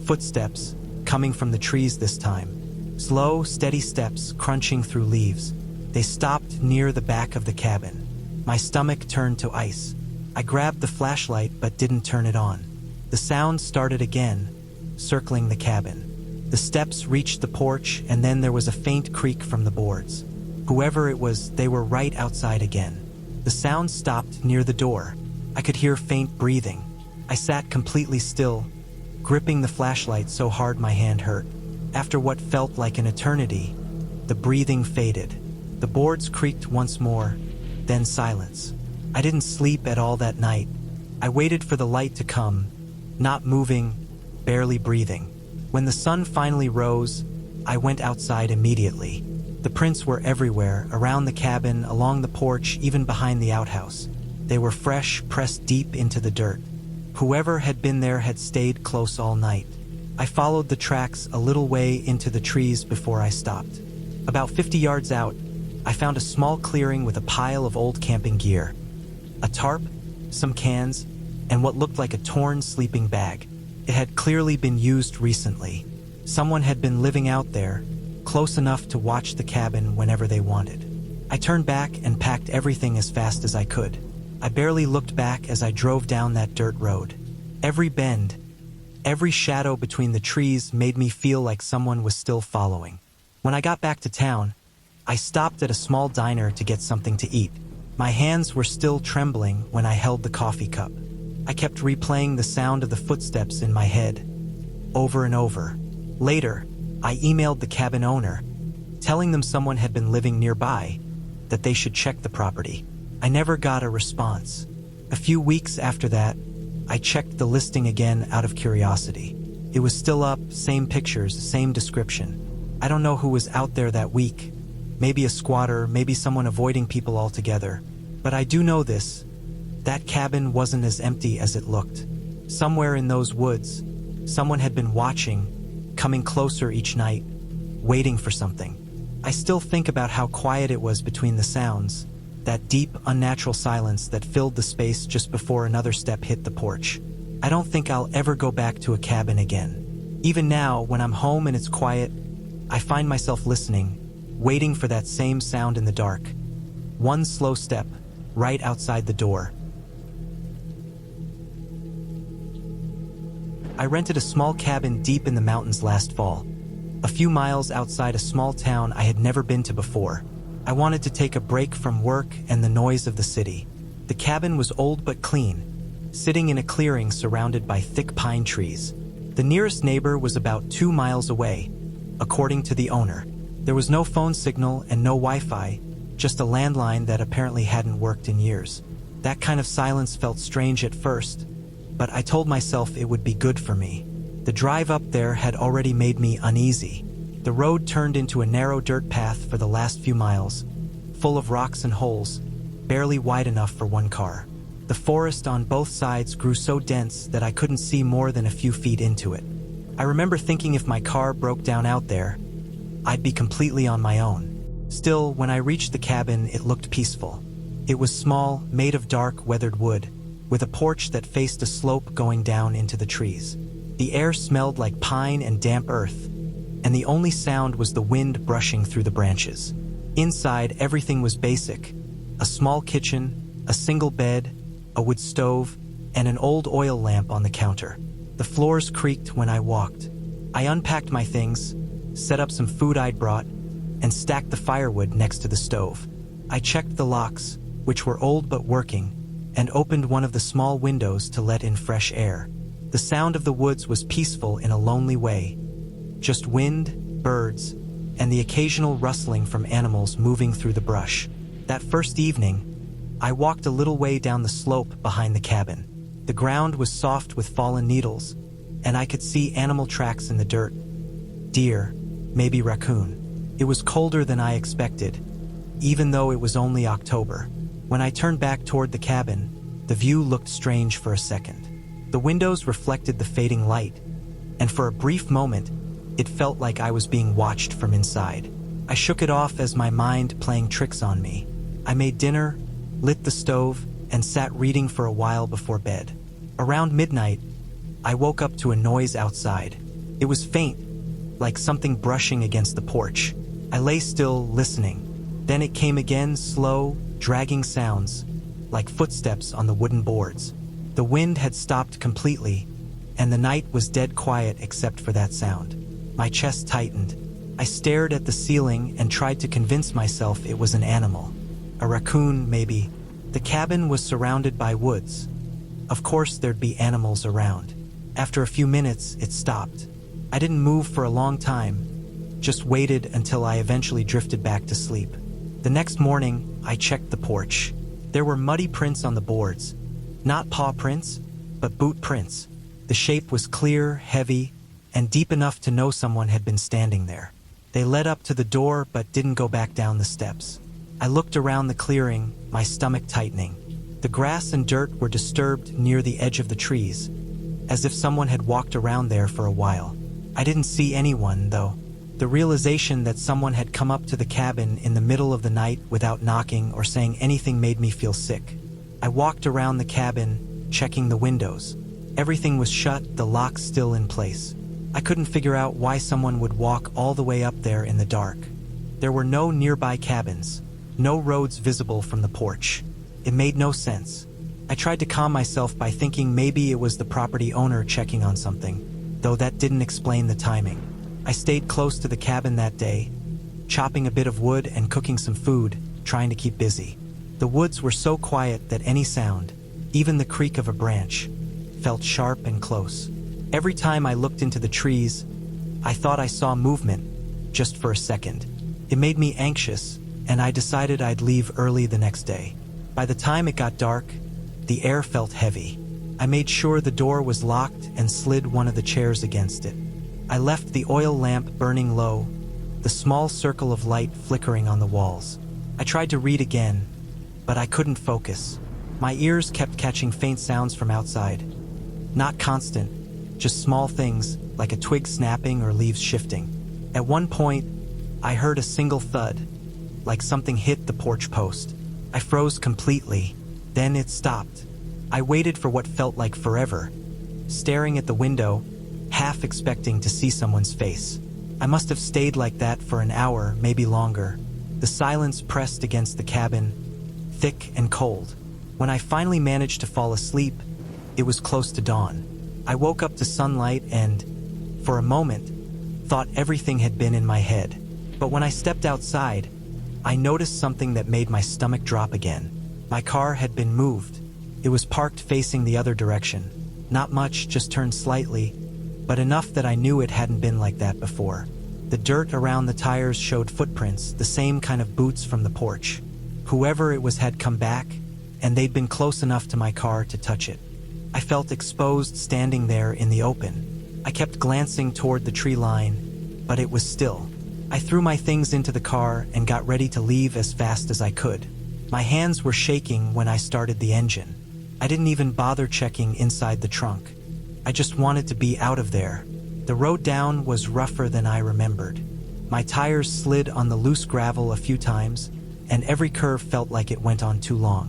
Footsteps, coming from the trees this time. Slow, steady steps crunching through leaves. They stopped near the back of the cabin. My stomach turned to ice. I grabbed the flashlight but didn't turn it on. The sound started again, circling the cabin. The steps reached the porch, and then there was a faint creak from the boards. Whoever it was, they were right outside again. The sound stopped near the door. I could hear faint breathing. I sat completely still, gripping the flashlight so hard my hand hurt. After what felt like an eternity, the breathing faded. The boards creaked once more, then silence. I didn't sleep at all that night. I waited for the light to come, not moving, barely breathing. When the sun finally rose, I went outside immediately. The prints were everywhere, around the cabin, along the porch, even behind the outhouse. They were fresh, pressed deep into the dirt. Whoever had been there had stayed close all night. I followed the tracks a little way into the trees before I stopped. About 50 yards out, I found a small clearing with a pile of old camping gear. A tarp, some cans, and what looked like a torn sleeping bag. It had clearly been used recently. Someone had been living out there, close enough to watch the cabin whenever they wanted. I turned back and packed everything as fast as I could. I barely looked back as I drove down that dirt road. Every bend, every shadow between the trees made me feel like someone was still following. When I got back to town, I stopped at a small diner to get something to eat. My hands were still trembling when I held the coffee cup. I kept replaying the sound of the footsteps in my head, over and over. Later, I emailed the cabin owner, telling them someone had been living nearby, that they should check the property. I never got a response. A few weeks after that, I checked the listing again out of curiosity. It was still up, same pictures, same description. I don't know who was out there that week. Maybe a squatter, maybe someone avoiding people altogether. But I do know this. That cabin wasn't as empty as it looked. Somewhere in those woods, someone had been watching, coming closer each night, waiting for something. I still think about how quiet it was between the sounds, that deep, unnatural silence that filled the space just before another step hit the porch. I don't think I'll ever go back to a cabin again. Even now, when I'm home and it's quiet, I find myself listening, waiting for that same sound in the dark. One slow step, right outside the door. I rented a small cabin deep in the mountains last fall, a few miles outside a small town I had never been to before. I wanted to take a break from work and the noise of the city. The cabin was old but clean, sitting in a clearing surrounded by thick pine trees. The nearest neighbor was about 2 miles away, according to the owner. There was no phone signal and no Wi-Fi, just a landline that apparently hadn't worked in years. That kind of silence felt strange at first, but I told myself it would be good for me. The drive up there had already made me uneasy. The road turned into a narrow dirt path for the last few miles, full of rocks and holes, barely wide enough for one car. The forest on both sides grew so dense that I couldn't see more than a few feet into it. I remember thinking if my car broke down out there, I'd be completely on my own. Still, when I reached the cabin, it looked peaceful. It was small, made of dark, weathered wood, with a porch that faced a slope going down into the trees. The air smelled like pine and damp earth, and the only sound was the wind brushing through the branches. Inside, everything was basic: a small kitchen, a single bed, a wood stove, and an old oil lamp on the counter. The floors creaked when I walked. I unpacked my things, set up some food I'd brought, and stacked the firewood next to the stove. I checked the locks, which were old but working, and opened one of the small windows to let in fresh air. The sound of the woods was peaceful in a lonely way. Just wind, birds, and the occasional rustling from animals moving through the brush. That first evening, I walked a little way down the slope behind the cabin. The ground was soft with fallen needles, and I could see animal tracks in the dirt. Deer, maybe raccoon. It was colder than I expected, even though it was only October. When I turned back toward the cabin, the view looked strange for a second. The windows reflected the fading light, and for a brief moment, it felt like I was being watched from inside. I shook it off as my mind playing tricks on me. I made dinner, lit the stove, and sat reading for a while before bed. Around midnight, I woke up to a noise outside. It was faint, like something brushing against the porch. I lay still, listening. Then it came again, slow, dragging sounds, like footsteps on the wooden boards. The wind had stopped completely, and the night was dead quiet except for that sound. My chest tightened. I stared at the ceiling and tried to convince myself it was an animal. A raccoon, maybe. The cabin was surrounded by woods. Of course there'd be animals around. After a few minutes, it stopped. I didn't move for a long time, just waited until I eventually drifted back to sleep. The next morning, I checked the porch. There were muddy prints on the boards. Not paw prints, but boot prints. The shape was clear, heavy, and deep enough to know someone had been standing there. They led up to the door but didn't go back down the steps. I looked around the clearing, my stomach tightening. The grass and dirt were disturbed near the edge of the trees, as if someone had walked around there for a while. I didn't see anyone, though. The realization that someone had come up to the cabin in the middle of the night without knocking or saying anything made me feel sick. I walked around the cabin, checking the windows. Everything was shut, the locks still in place. I couldn't figure out why someone would walk all the way up there in the dark. There were no nearby cabins, no roads visible from the porch. It made no sense. I tried to calm myself by thinking maybe it was the property owner checking on something, though that didn't explain the timing. I stayed close to the cabin that day, chopping a bit of wood and cooking some food, trying to keep busy. The woods were so quiet that any sound, even the creak of a branch, felt sharp and close. Every time I looked into the trees, I thought I saw movement, just for a second. It made me anxious, and I decided I'd leave early the next day. By the time it got dark, the air felt heavy. I made sure the door was locked and slid one of the chairs against it. I left the oil lamp burning low, the small circle of light flickering on the walls. I tried to read again, but I couldn't focus. My ears kept catching faint sounds from outside. Not constant, just small things like a twig snapping or leaves shifting. At one point, I heard a single thud, like something hit the porch post. I froze completely. Then it stopped. I waited for what felt like forever, staring at the window, half expecting to see someone's face. I must have stayed like that for an hour, maybe longer. The silence pressed against the cabin, thick and cold. When I finally managed to fall asleep, it was close to dawn. I woke up to sunlight and, for a moment, thought everything had been in my head. But when I stepped outside, I noticed something that made my stomach drop again. My car had been moved. It was parked facing the other direction. Not much, just turned slightly, but enough that I knew it hadn't been like that before. The dirt around the tires showed footprints, the same kind of boots from the porch. Whoever it was had come back, and they'd been close enough to my car to touch it. I felt exposed standing there in the open. I kept glancing toward the tree line, but it was still. I threw my things into the car and got ready to leave as fast as I could. My hands were shaking when I started the engine. I didn't even bother checking inside the trunk. I just wanted to be out of there. The road down was rougher than I remembered. My tires slid on the loose gravel a few times, and every curve felt like it went on too long.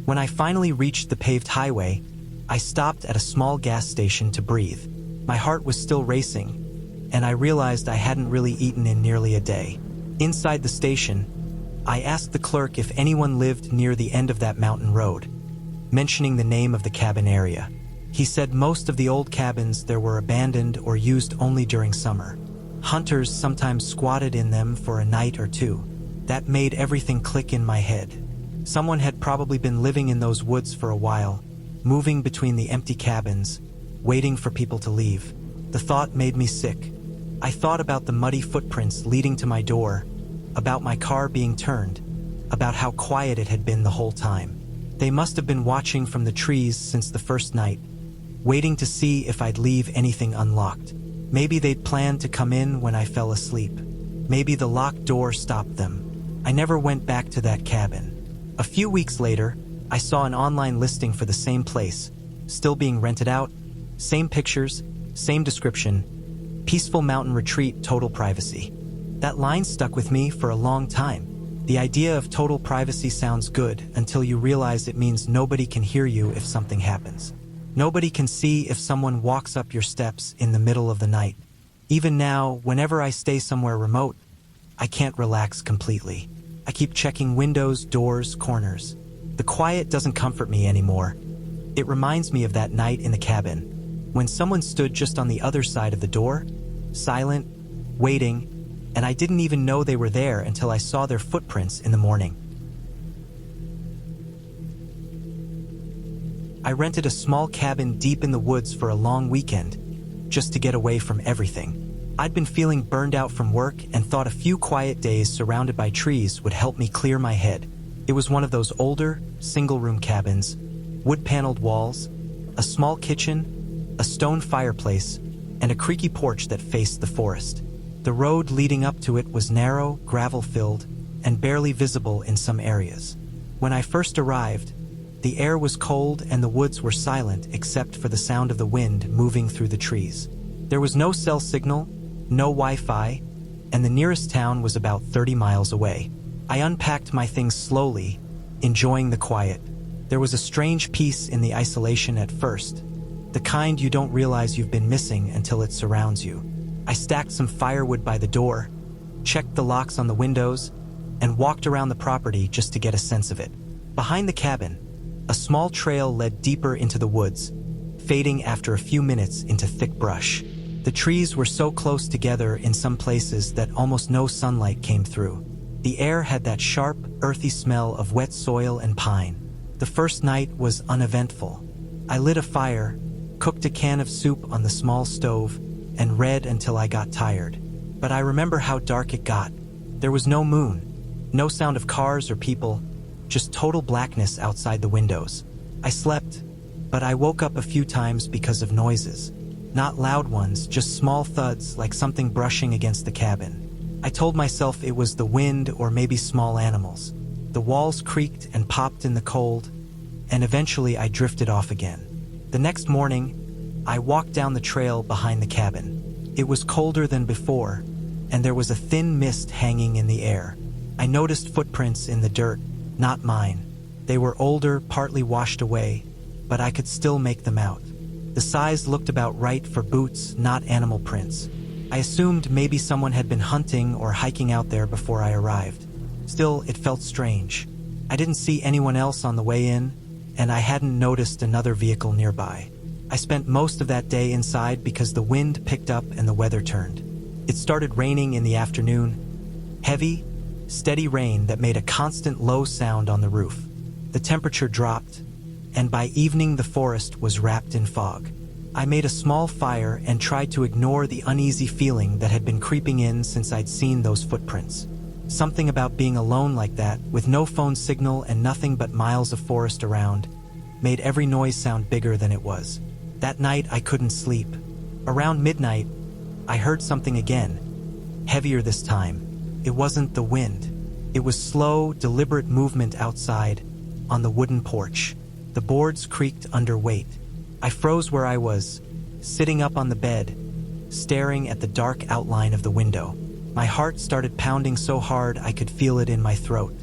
When I finally reached the paved highway, I stopped at a small gas station to breathe. My heart was still racing, and I realized I hadn't really eaten in nearly a day. Inside the station, I asked the clerk if anyone lived near the end of that mountain road, mentioning the name of the cabin area. He said most of the old cabins there were abandoned or used only during summer. Hunters sometimes squatted in them for a night or two. That made everything click in my head. Someone had probably been living in those woods for a while, moving between the empty cabins, waiting for people to leave. The thought made me sick. I thought about the muddy footprints leading to my door, about my car being turned, about how quiet it had been the whole time. They must have been watching from the trees since the first night, waiting to see if I'd leave anything unlocked. Maybe they'd planned to come in when I fell asleep. Maybe the locked door stopped them. I never went back to that cabin. A few weeks later, I saw an online listing for the same place, still being rented out, same pictures, same description, peaceful mountain retreat, total privacy. That line stuck with me for a long time. The idea of total privacy sounds good until you realize it means nobody can hear you if something happens. Nobody can see if someone walks up your steps in the middle of the night. Even now, whenever I stay somewhere remote, I can't relax completely. I keep checking windows, doors, corners. The quiet doesn't comfort me anymore. It reminds me of that night in the cabin, when someone stood just on the other side of the door, silent, waiting, and I didn't even know they were there until I saw their footprints in the morning. I rented a small cabin deep in the woods for a long weekend, just to get away from everything. I'd been feeling burned out from work and thought a few quiet days surrounded by trees would help me clear my head. It was one of those older, single-room cabins, wood-paneled walls, a small kitchen, a stone fireplace, and a creaky porch that faced the forest. The road leading up to it was narrow, gravel-filled, and barely visible in some areas. When I first arrived, the air was cold and the woods were silent except for the sound of the wind moving through the trees. There was no cell signal, no Wi-Fi, and the nearest town was about 30 miles away. I unpacked my things slowly, enjoying the quiet. There was a strange peace in the isolation at first, the kind you don't realize you've been missing until it surrounds you. I stacked some firewood by the door, checked the locks on the windows, and walked around the property just to get a sense of it. Behind the cabin, a small trail led deeper into the woods, fading after a few minutes into thick brush. The trees were so close together in some places that almost no sunlight came through. The air had that sharp, earthy smell of wet soil and pine. The first night was uneventful. I lit a fire, cooked a can of soup on the small stove, and read until I got tired. But I remember how dark it got. There was no moon, no sound of cars or people, just total blackness outside the windows. I slept, but I woke up a few times because of noises. Not loud ones, just small thuds like something brushing against the cabin. I told myself it was the wind or maybe small animals. The walls creaked and popped in the cold, and eventually I drifted off again. The next morning, I walked down the trail behind the cabin. It was colder than before, and there was a thin mist hanging in the air. I noticed footprints in the dirt, not mine. They were older, partly washed away, but I could still make them out. The size looked about right for boots, not animal prints. I assumed maybe someone had been hunting or hiking out there before I arrived. Still, it felt strange. I didn't see anyone else on the way in, and I hadn't noticed another vehicle nearby. I spent most of that day inside because the wind picked up and the weather turned. It started raining in the afternoon. Heavy, steady rain that made a constant low sound on the roof. The temperature dropped, and by evening the forest was wrapped in fog. I made a small fire and tried to ignore the uneasy feeling that had been creeping in since I'd seen those footprints. Something about being alone like that, with no phone signal and nothing but miles of forest around, made every noise sound bigger than it was. That night I couldn't sleep. Around midnight, I heard something again, heavier this time. It wasn't the wind. It was slow, deliberate movement outside, on the wooden porch. The boards creaked under weight. I froze where I was, sitting up on the bed, staring at the dark outline of the window. My heart started pounding so hard I could feel it in my throat.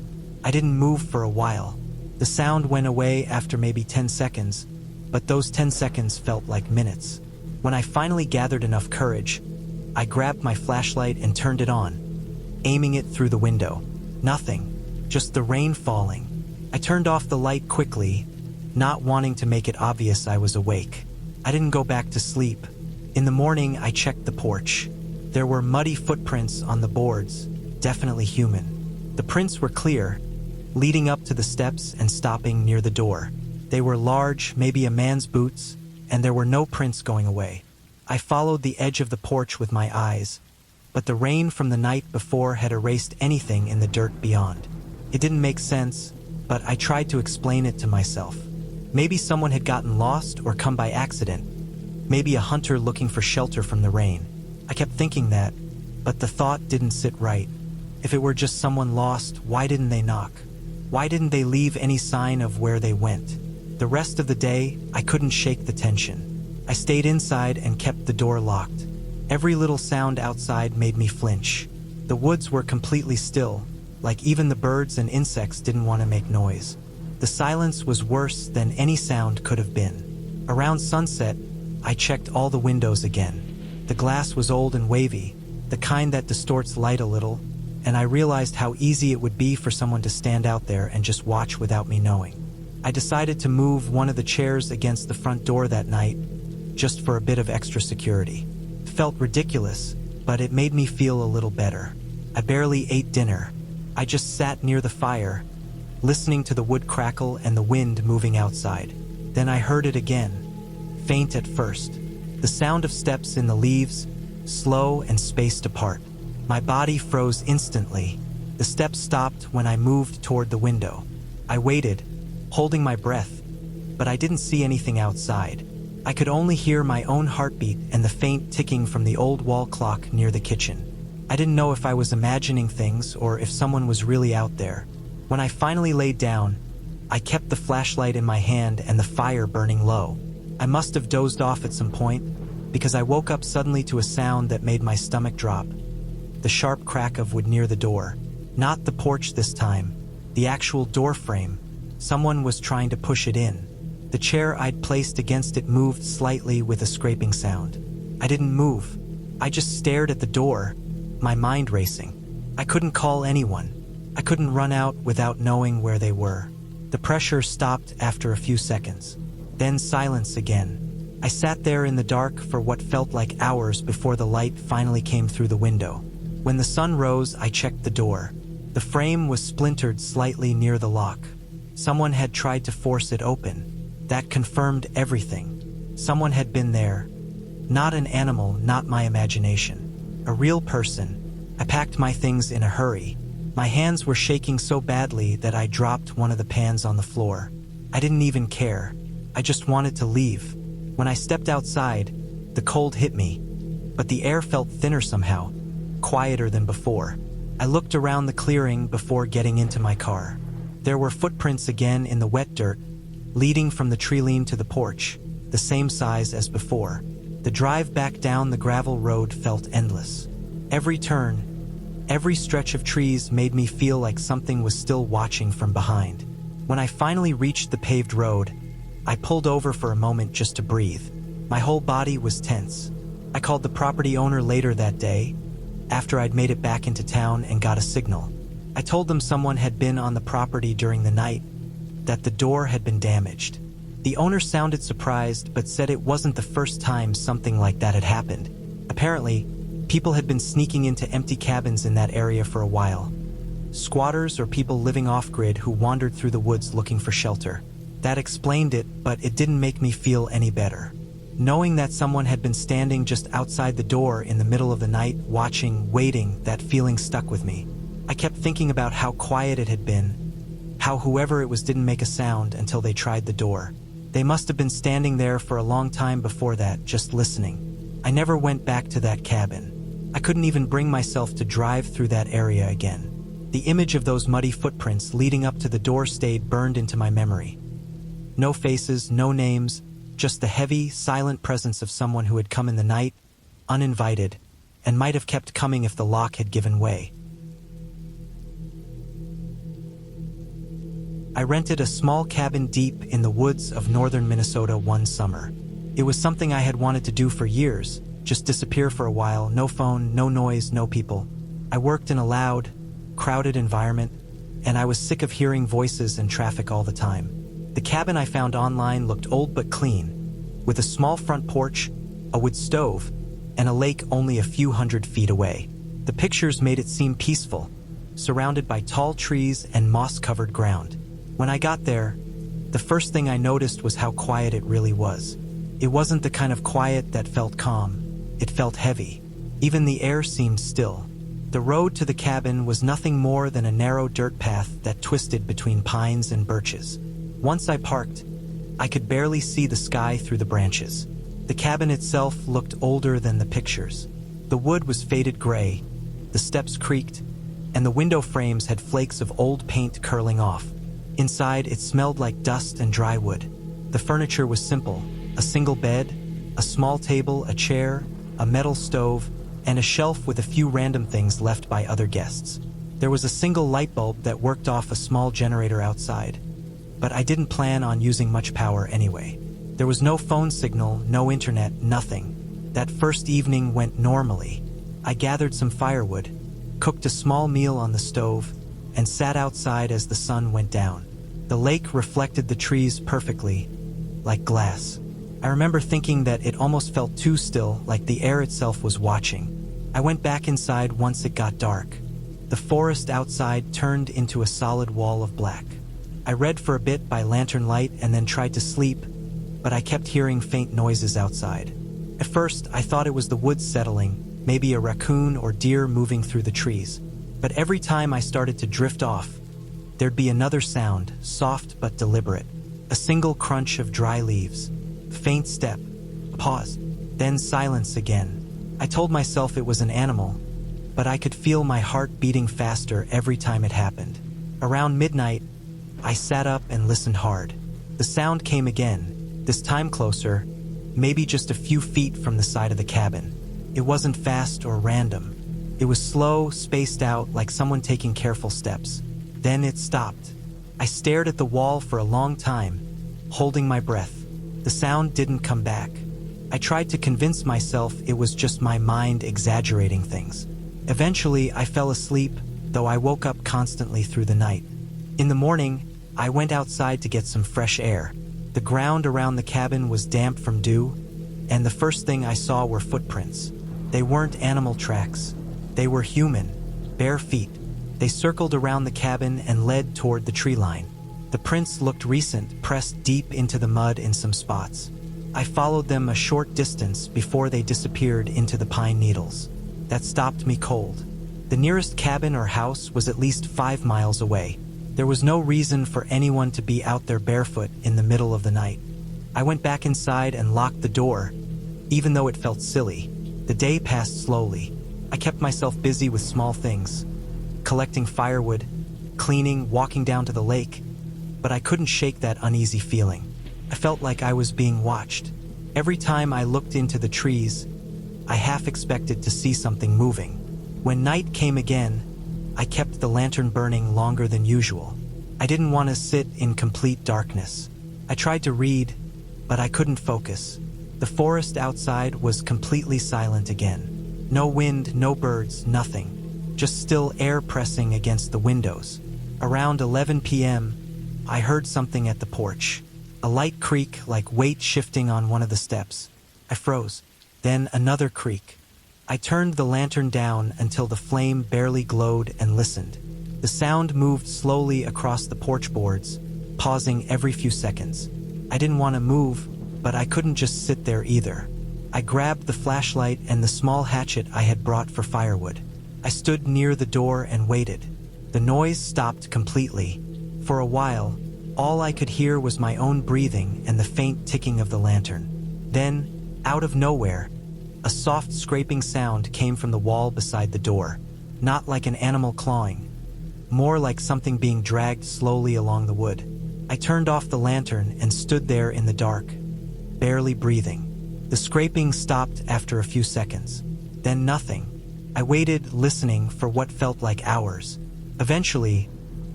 I didn't move for a while. The sound went away after maybe 10 seconds, but those 10 seconds felt like minutes. When I finally gathered enough courage, I grabbed my flashlight and turned it on, aiming it through the window. Nothing, just the rain falling. I turned off the light quickly, not wanting to make it obvious I was awake. I didn't go back to sleep. In the morning, I checked the porch. There were muddy footprints on the boards, definitely human. The prints were clear, leading up to the steps and stopping near the door. They were large, maybe a man's boots, and there were no prints going away. I followed the edge of the porch with my eyes, but the rain from the night before had erased anything in the dirt beyond. It didn't make sense, but I tried to explain it to myself. Maybe someone had gotten lost or come by accident. Maybe a hunter looking for shelter from the rain. I kept thinking that, but the thought didn't sit right. If it were just someone lost, why didn't they knock? Why didn't they leave any sign of where they went? The rest of the day, I couldn't shake the tension. I stayed inside and kept the door locked. Every little sound outside made me flinch. The woods were completely still, like even the birds and insects didn't want to make noise. The silence was worse than any sound could have been. Around sunset, I checked all the windows again. The glass was old and wavy, the kind that distorts light a little, and I realized how easy it would be for someone to stand out there and just watch without me knowing. I decided to move one of the chairs against the front door that night, just for a bit of extra security. It felt ridiculous, but it made me feel a little better. I barely ate dinner. I just sat near the fire, listening to the wood crackle and the wind moving outside. Then I heard it again, faint at first. The sound of steps in the leaves, slow and spaced apart. My body froze instantly. The steps stopped when I moved toward the window. I waited, holding my breath, but I didn't see anything outside. I could only hear my own heartbeat and the faint ticking from the old wall clock near the kitchen. I didn't know if I was imagining things or if someone was really out there. When I finally laid down, I kept the flashlight in my hand and the fire burning low. I must have dozed off at some point, because I woke up suddenly to a sound that made my stomach drop. The sharp crack of wood near the door. Not the porch this time, the actual door frame. Someone was trying to push it in. The chair I'd placed against it moved slightly with a scraping sound. I didn't move. I just stared at the door, my mind racing. I couldn't call anyone. I couldn't run out without knowing where they were. The pressure stopped after a few seconds. Then silence again. I sat there in the dark for what felt like hours before the light finally came through the window. When the sun rose, I checked the door. The frame was splintered slightly near the lock. Someone had tried to force it open. That confirmed everything. Someone had been there. Not an animal, not my imagination. A real person. I packed my things in a hurry. My hands were shaking so badly that I dropped one of the pans on the floor. I didn't even care. I just wanted to leave. When I stepped outside, the cold hit me, but the air felt thinner somehow, quieter than before. I looked around the clearing before getting into my car. There were footprints again in the wet dirt, leading from the tree line to the porch, the same size as before. The drive back down the gravel road felt endless. Every turn, every stretch of trees made me feel like something was still watching from behind. When I finally reached the paved road, I pulled over for a moment just to breathe. My whole body was tense. I called the property owner later that day, after I'd made it back into town and got a signal. I told them someone had been on the property during the night, that the door had been damaged. The owner sounded surprised but said it wasn't the first time something like that had happened. Apparently, people had been sneaking into empty cabins in that area for a while. Squatters or people living off-grid who wandered through the woods looking for shelter. That explained it, but it didn't make me feel any better. Knowing that someone had been standing just outside the door in the middle of the night, watching, waiting, that feeling stuck with me. I kept thinking about how quiet it had been, how whoever it was didn't make a sound until they tried the door. They must have been standing there for a long time before that, just listening. I never went back to that cabin. I couldn't even bring myself to drive through that area again. The image of those muddy footprints leading up to the door stayed burned into my memory. No faces, no names, just the heavy, silent presence of someone who had come in the night, uninvited, and might have kept coming if the lock had given way. I rented a small cabin deep in the woods of northern Minnesota one summer. It was something I had wanted to do for years, just disappear for a while, no phone, no noise, no people. I worked in a loud, crowded environment, and I was sick of hearing voices and traffic all the time. The cabin I found online looked old but clean, with a small front porch, a wood stove, and a lake only a few hundred feet away. The pictures made it seem peaceful, surrounded by tall trees and moss-covered ground. When I got there, the first thing I noticed was how quiet it really was. It wasn't the kind of quiet that felt calm. It felt heavy. Even the air seemed still. The road to the cabin was nothing more than a narrow dirt path that twisted between pines and birches. Once I parked, I could barely see the sky through the branches. The cabin itself looked older than the pictures. The wood was faded gray, the steps creaked, and the window frames had flakes of old paint curling off. Inside, it smelled like dust and dry wood. The furniture was simple: a single bed, a small table, a chair, a metal stove, and a shelf with a few random things left by other guests. There was a single light bulb that worked off a small generator outside, but I didn't plan on using much power anyway. There was no phone signal, no internet, nothing. That first evening went normally. I gathered some firewood, cooked a small meal on the stove, and sat outside as the sun went down. The lake reflected the trees perfectly, like glass. I remember thinking that it almost felt too still, like the air itself was watching. I went back inside once it got dark. The forest outside turned into a solid wall of black. I read for a bit by lantern light and then tried to sleep, but I kept hearing faint noises outside. At first, I thought it was the woods settling, maybe a raccoon or deer moving through the trees. But every time I started to drift off, there'd be another sound, soft but deliberate. A single crunch of dry leaves. Faint step. Pause. Then silence again. I told myself it was an animal, but I could feel my heart beating faster every time it happened. Around midnight, I sat up and listened hard. The sound came again, this time closer, maybe just a few feet from the side of the cabin. It wasn't fast or random. It was slow, spaced out, like someone taking careful steps. Then it stopped. I stared at the wall for a long time, holding my breath. The sound didn't come back. I tried to convince myself it was just my mind exaggerating things. Eventually, I fell asleep, though I woke up constantly through the night. In the morning, I went outside to get some fresh air. The ground around the cabin was damp from dew, and the first thing I saw were footprints. They weren't animal tracks. They were human, bare feet. They circled around the cabin and led toward the tree line. The prints looked recent, pressed deep into the mud in some spots. I followed them a short distance before they disappeared into the pine needles. That stopped me cold. The nearest cabin or house was at least 5 miles away. There was no reason for anyone to be out there barefoot in the middle of the night. I went back inside and locked the door, even though it felt silly. The day passed slowly. I kept myself busy with small things, collecting firewood, cleaning, walking down to the lake, but I couldn't shake that uneasy feeling. I felt like I was being watched. Every time I looked into the trees, I half expected to see something moving. When night came again, I kept the lantern burning longer than usual. I didn't want to sit in complete darkness. I tried to read, but I couldn't focus. The forest outside was completely silent again. No wind, no birds, nothing. Just still air pressing against the windows. Around 11 p.m., I heard something at the porch. A light creak, like weight shifting on one of the steps. I froze. Then another creak. I turned the lantern down until the flame barely glowed and listened. The sound moved slowly across the porch boards, pausing every few seconds. I didn't want to move, but I couldn't just sit there either. I grabbed the flashlight and the small hatchet I had brought for firewood. I stood near the door and waited. The noise stopped completely. For a while, all I could hear was my own breathing and the faint ticking of the lantern. Then, out of nowhere, a soft scraping sound came from the wall beside the door, not like an animal clawing, more like something being dragged slowly along the wood. I turned off the lantern and stood there in the dark, barely breathing. The scraping stopped after a few seconds. Then nothing. I waited, listening for what felt like hours. Eventually,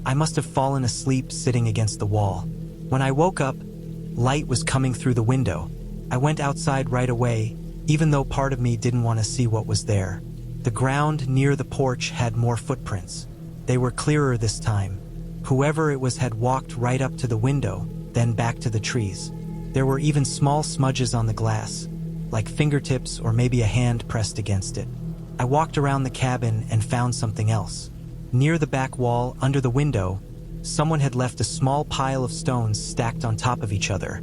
I must have fallen asleep sitting against the wall. When I woke up, light was coming through the window. I went outside right away, even though part of me didn't want to see what was there. The ground near the porch had more footprints. They were clearer this time. Whoever it was had walked right up to the window, then back to the trees. There were even small smudges on the glass, like fingertips or maybe a hand pressed against it. I walked around the cabin and found something else. Near the back wall, under the window, someone had left a small pile of stones stacked on top of each other,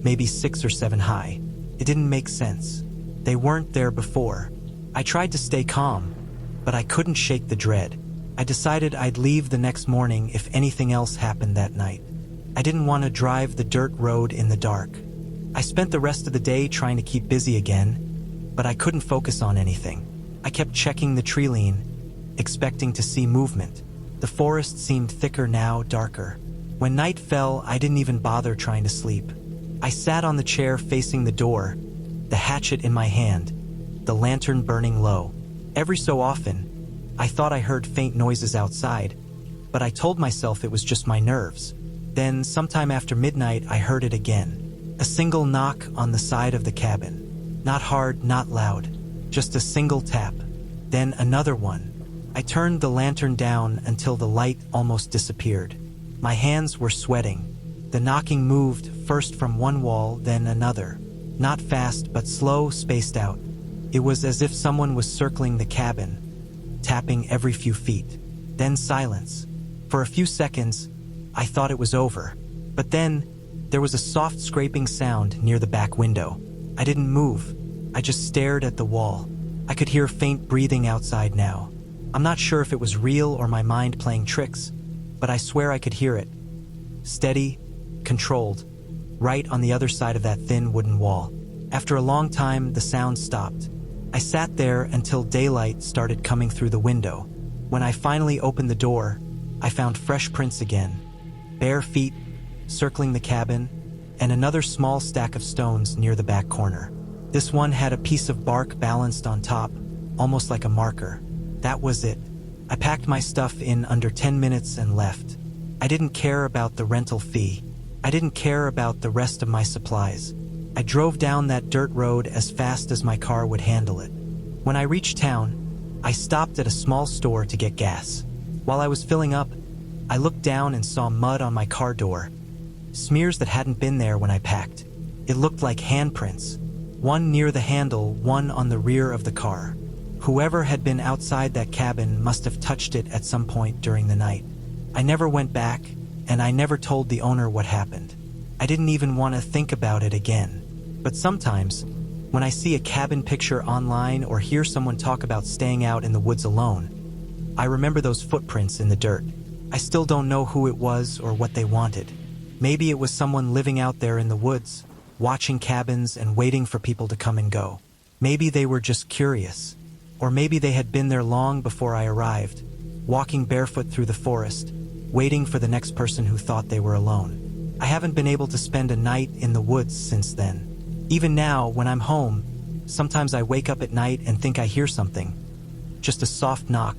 maybe 6 or 7 high. It didn't make sense. They weren't there before. I tried to stay calm, but I couldn't shake the dread. I decided I'd leave the next morning if anything else happened that night. I didn't want to drive the dirt road in the dark. I spent the rest of the day trying to keep busy again, but I couldn't focus on anything. I kept checking the tree line, expecting to see movement. The forest seemed thicker now, darker. When night fell, I didn't even bother trying to sleep. I sat on the chair facing the door, the hatchet in my hand, the lantern burning low. Every so often, I thought I heard faint noises outside, but I told myself it was just my nerves. Then, sometime after midnight, I heard it again. A single knock on the side of the cabin. Not hard, not loud, just a single tap. Then another one. I turned the lantern down until the light almost disappeared. My hands were sweating. The knocking moved, first from one wall, then another. Not fast, but slow, spaced out. It was as if someone was circling the cabin, tapping every few feet. Then silence. For a few seconds, I thought it was over. But then, there was a soft scraping sound near the back window. I didn't move. I just stared at the wall. I could hear faint breathing outside now. I'm not sure if it was real or my mind playing tricks, but I swear I could hear it. Steady, controlled, right on the other side of that thin wooden wall. After a long time, the sound stopped. I sat there until daylight started coming through the window. When I finally opened the door, I found fresh prints again. Bare feet, circling the cabin, and another small stack of stones near the back corner. This one had a piece of bark balanced on top, almost like a marker. That was it. I packed my stuff in under 10 minutes and left. I didn't care about the rental fee. I didn't care about the rest of my supplies. I drove down that dirt road as fast as my car would handle it. When I reached town, I stopped at a small store to get gas. While I was filling up, I looked down and saw mud on my car door. Smears that hadn't been there when I packed. It looked like handprints. One near the handle, one on the rear of the car. Whoever had been outside that cabin must have touched it at some point during the night. I never went back, and I never told the owner what happened. I didn't even want to think about it again. But sometimes, when I see a cabin picture online or hear someone talk about staying out in the woods alone, I remember those footprints in the dirt. I still don't know who it was or what they wanted. Maybe it was someone living out there in the woods, watching cabins and waiting for people to come and go. Maybe they were just curious. Or maybe they had been there long before I arrived, walking barefoot through the forest, waiting for the next person who thought they were alone. I haven't been able to spend a night in the woods since then. Even now, when I'm home, sometimes I wake up at night and think I hear something. Just a soft knock,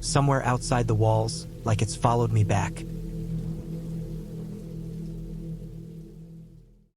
somewhere outside the walls, like it's followed me back.